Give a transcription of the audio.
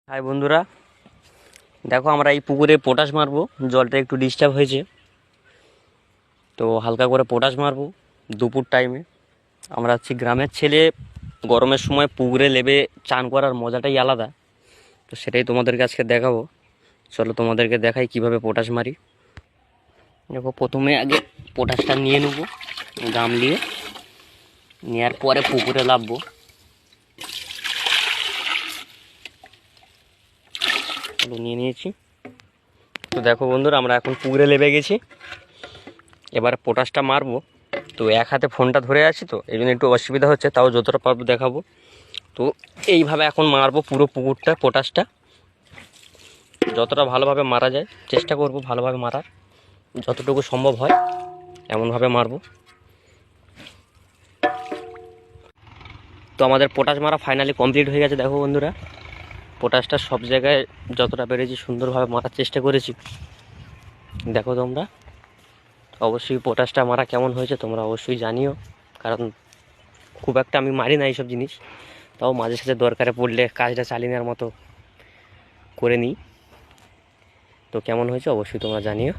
High বন্ধুরা, দেখো আমরা এই পুকুরে পটাশ মারবো। জলটা একটু ডিস্টার্ব হয়েছে, তো হালকা করে পটাশ মারবো দুপুর টাইমে। আমরা হচ্ছি গ্রামের ছেলে, গরমের সময় পুকুরে নেমে চান করার মজাটাই আলাদা। তো সেটাই তোমাদেরকে আজকে দেখাবো। চলো তোমাদেরকে দেখাই কিভাবে পটাশ মারি। দেখো, প্রথমে আগে পটাশটা নিয়ে নেবো গামলিয়ে, নেওয়ার পরে পুকুরে নামবো। চলো, নিয়ে নিয়েছি। তো দেখো বন্ধুরা, আমরা এখন পুকুরে নেমে গেছি। এবার পটাশটা মারবো। তো এক হাতে ফোনটা ধরে আছি, তো এই জন্য একটু অসুবিধা হচ্ছে, তাও যতটা পারবো দেখাবো। তো এইভাবে এখন মারবো পুরো পুকুরটা পটাশটা, যতটা ভালোভাবে মারা যায় চেষ্টা করব ভালোভাবে মারার, যতটুকু সম্ভব হয় এমনভাবে মারবো। তো আমাদের পটাশ মারা ফাইনালি কমপ্লিট হয়ে গেছে। দেখো বন্ধুরা, পটাশটা সব জায়গায় যতটা পেরেছি সুন্দরভাবে মারার চেষ্টা করেছি। দেখো তোমরা, অবশ্যই পটাশটা মারা কেমন হয়েছে তোমরা অবশ্যই জানিও, কারণ খুব একটা আমি মারি না এইসব জিনিস, তাও মাঝে সাঝে দরকারে পড়লে কাজটা চালিয়ে নেওয়ার মতো করে নিই। তো কেমন হয়েছে অবশ্যই তোমরা জানিও।